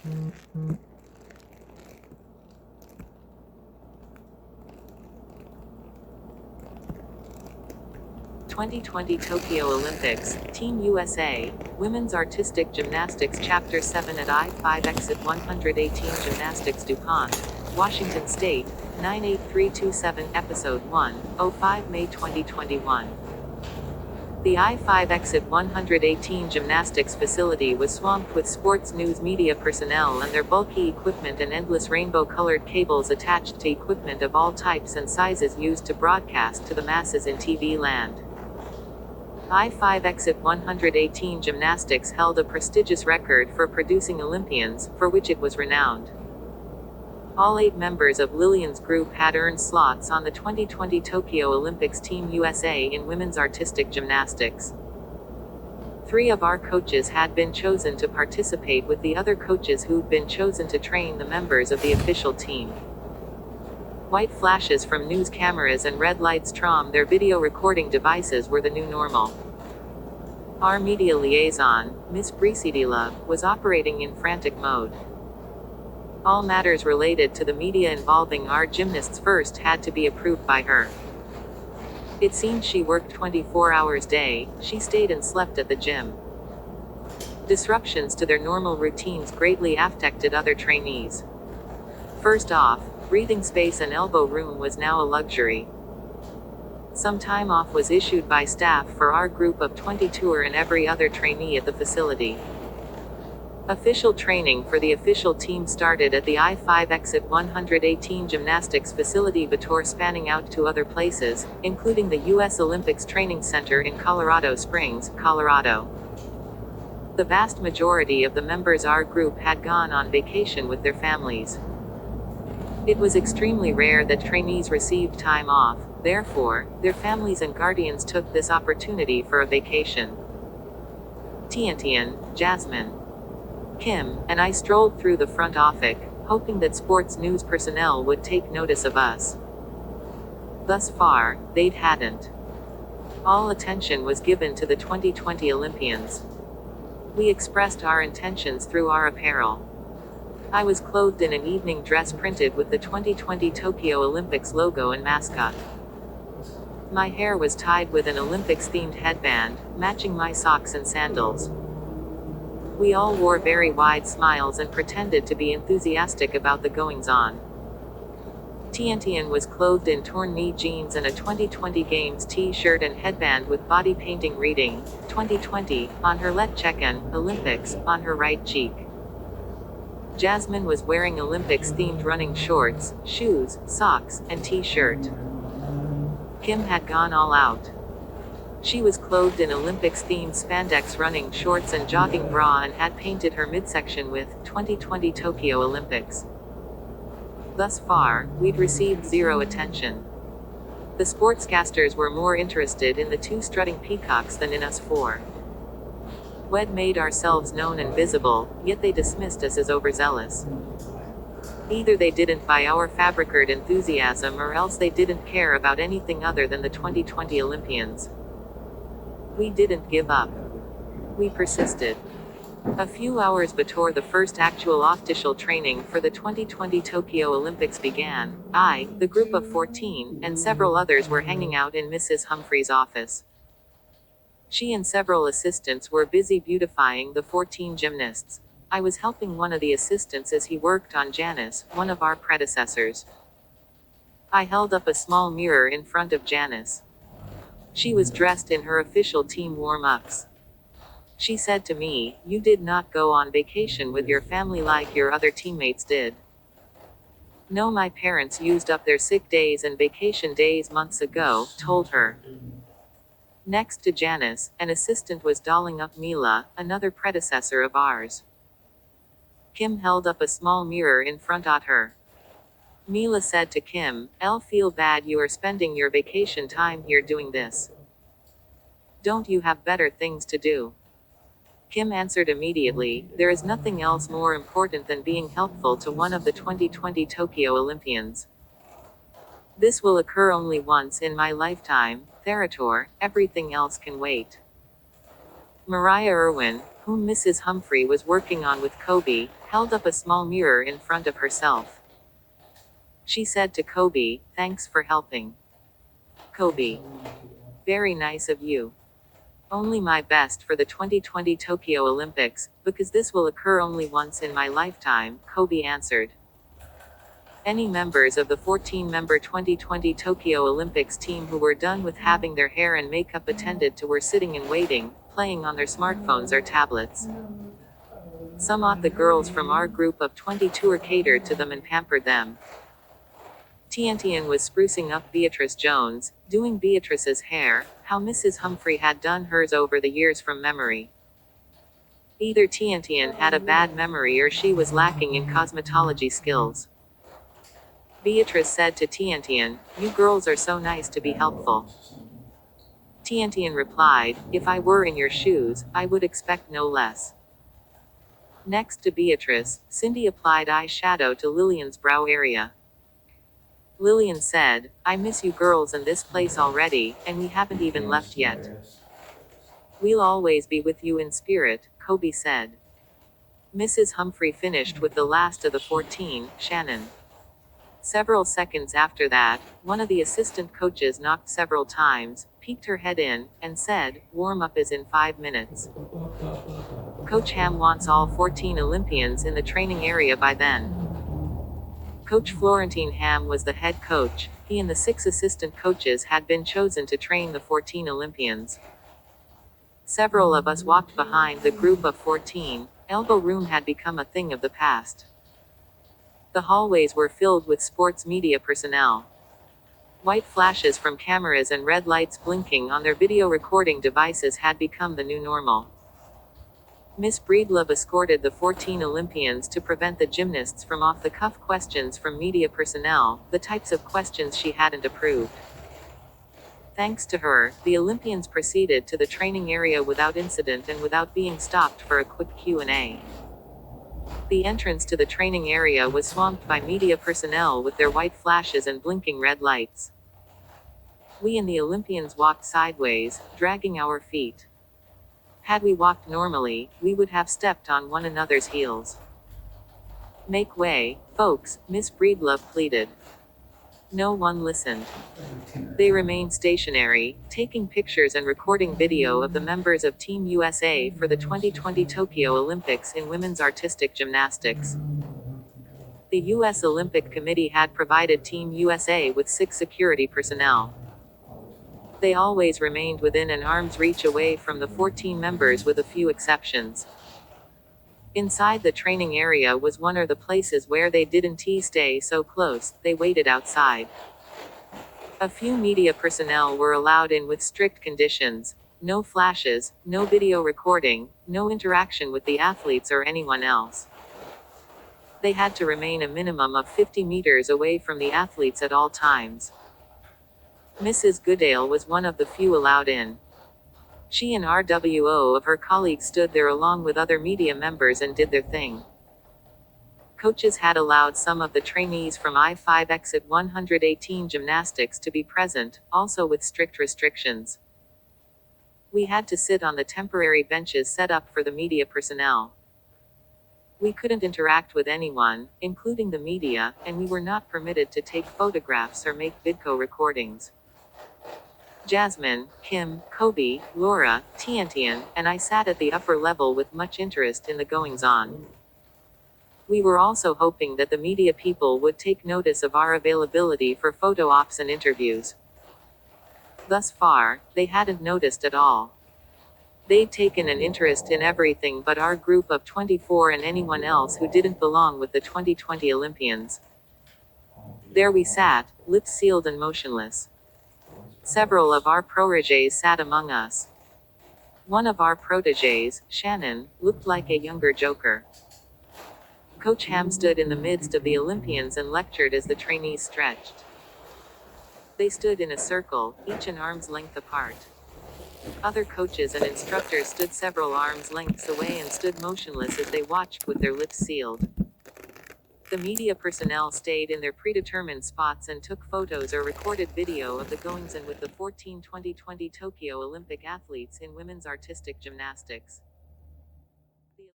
2020 Tokyo Olympics, Team USA, Women's Artistic Gymnastics Chapter 7 at I-5X118 Gymnastics DuPont, Washington State, 98327 Episode 1, 05 May 2021. The I-5X118 gymnastics facility was swamped with sports news media personnel and their bulky equipment and endless rainbow-colored cables attached to equipment of all types and sizes used to broadcast to the masses in TV land. I-5X118 Gymnastics held a prestigious record for producing Olympians, for which it was renowned. All 8 members of Lillian's group had earned slots on the 2020 Tokyo Olympics Team USA in women's artistic gymnastics. 3 of our coaches had been chosen to participate with the other coaches who'd been chosen to train the members of the official team. White flashes from news cameras and red lights from their video recording devices were the new normal. Our media liaison, Miss Bricidila, was operating in frantic mode. All matters related to the media involving our gymnasts first had to be approved by her. It seemed she worked 24 hours a day, she stayed and slept at the gym. Disruptions to their normal routines greatly affected other trainees. First off, breathing space and elbow room was now a luxury. Some time off was issued by staff for our group of 22 and every other trainee at the facility. Official training for the official team started at the I-5X118 gymnastics facility before spanning out to other places, including the U.S. Olympics Training Center in Colorado Springs, Colorado. The vast majority of the members of our group had gone on vacation with their families. It was extremely rare that trainees received time off, therefore, their families and guardians took this opportunity for a vacation. Tiantian, Jasmine, Kim, and I strolled through the front office, hoping that sports news personnel would take notice of us. Thus far, they hadn't. All attention was given to the 2020 Olympians. We expressed our intentions through our apparel. I was clothed in an evening dress printed with the 2020 Tokyo Olympics logo and mascot. My hair was tied with an Olympics-themed headband, matching my socks and sandals. We all wore very wide smiles and pretended to be enthusiastic about the goings-on. Tiantian was clothed in torn knee jeans and a 2020 Games t-shirt and headband with body painting reading, 2020, on her left cheek and Olympics, on her right cheek. Jasmine was wearing Olympics-themed running shorts, shoes, socks, and t-shirt. Kim had gone all out. She was clothed in Olympics-themed spandex running shorts and jogging bra and had painted her midsection with 2020 Tokyo Olympics. Thus far, we'd received zero attention. The sportscasters were more interested in the 2 strutting peacocks than in us 4. We'd made ourselves known and visible, yet they dismissed us as overzealous. Either they didn't buy our fabricated enthusiasm or else they didn't care about anything other than the 2020 Olympians. We didn't give up. We persisted. A few hours before the first actual official training for the 2020 Tokyo Olympics began, I, the group of 14, and several others were hanging out in Mrs. Humphrey's office. She and several assistants were busy beautifying the 14 gymnasts. I was helping one of the assistants as he worked on Janice, one of our predecessors. I held up a small mirror in front of Janice. She was dressed in her official team warm-ups. She said to me, "You did not go on vacation with your family like your other teammates did." No, my parents used up their sick days and vacation days months ago, told her. Next to Janice, an assistant was dolling up Mila, another predecessor of ours. Kim held up a small mirror in front of her. Mila said to Kim, "I'll feel bad you are spending your vacation time here doing this. Don't you have better things to do?" Kim answered immediately, "There is nothing else more important than being helpful to one of the 2020 Tokyo Olympians. This will occur only once in my lifetime, Therator, everything else can wait." Mariah Irwin, whom Mrs. Humphrey was working on with Kobe, held up a small mirror in front of herself. She said to Kobe, "Thanks for helping." Kobe: "Very nice of you. Only my best for the 2020 Tokyo Olympics, because this will occur only once in my lifetime," Kobe answered. Any members of the 14-member 2020 Tokyo Olympics team who were done with having their hair and makeup attended to were sitting and waiting, playing on their smartphones or tablets. Some of the girls from our group of 22 catered to them and pampered them. Tiantian was sprucing up Beatrice Jones, doing Beatrice's hair, how Mrs. Humphrey had done hers over the years from memory. Either Tiantian had a bad memory or she was lacking in cosmetology skills. Beatrice said to Tiantian, "You girls are so nice to be helpful." Tiantian replied, "If I were in your shoes, I would expect no less." Next to Beatrice, Cindy applied eyeshadow to Lillian's brow area. Lillian said, "I miss you girls and this place already, and we haven't even left yet." "We'll always be with you in spirit," Kobe said. Mrs. Humphrey finished with the last of the 14, Shannon. Several seconds after that, one of the assistant coaches knocked several times, peeked her head in, and said, "Warm-up is in 5 minutes." Coach Ham wants all 14 Olympians in the training area by then. Coach Florentine Ham was the head coach. He and the 6 assistant coaches had been chosen to train the 14 Olympians. Several of us walked behind the group of 14. Elbow room had become a thing of the past. The hallways were filled with sports media personnel. White flashes from cameras and red lights blinking on their video recording devices had become the new normal. Miss Breedlove escorted the 14 Olympians to prevent the gymnasts from off-the-cuff questions from media personnel, the types of questions she hadn't approved. Thanks to her, the Olympians proceeded to the training area without incident and without being stopped for a quick Q&A. The entrance to the training area was swamped by media personnel with their white flashes and blinking red lights. We and the Olympians walked sideways, dragging our feet. Had we walked normally, we would have stepped on one another's heels. "Make way, folks," Miss Breedlove pleaded. No one listened. They remained stationary, taking pictures and recording video of the members of Team USA for the 2020 Tokyo Olympics in women's artistic gymnastics. The U.S. Olympic Committee had provided Team USA with 6 security personnel. They always remained within an arm's reach away from the 14 members with a few exceptions. Inside the training area was one of the places where they didn't stay so close, they waited outside. A few media personnel were allowed in with strict conditions: no flashes, no video recording, no interaction with the athletes or anyone else. They had to remain a minimum of 50 meters away from the athletes at all times. Mrs. Goodale was one of the few allowed in. She and RWO of her colleagues stood there along with other media members and did their thing. Coaches had allowed some of the trainees from I5X118 gymnastics to be present, also with strict restrictions. We had to sit on the temporary benches set up for the media personnel. We couldn't interact with anyone, including the media, and we were not permitted to take photographs or make video recordings. Jasmine, Kim, Kobe, Laura, Tiantian, and I sat at the upper level with much interest in the goings-on. We were also hoping that the media people would take notice of our availability for photo ops and interviews. Thus far, they hadn't noticed at all. They'd taken an interest in everything but our group of 24 and anyone else who didn't belong with the 2020 Olympians. There we sat, lips sealed and motionless. Several of our protégés sat among us. One of our protégés, Shannon, looked like a younger Joker. Coach Ham stood in the midst of the Olympians and lectured as the trainees stretched. They stood in a circle, each an arm's length apart. Other coaches and instructors stood several arms lengths away and stood motionless as they watched with their lips sealed. The media personnel stayed in their predetermined spots and took photos or recorded video of the goings-on with the 14 2020 Tokyo Olympic athletes in women's artistic gymnastics.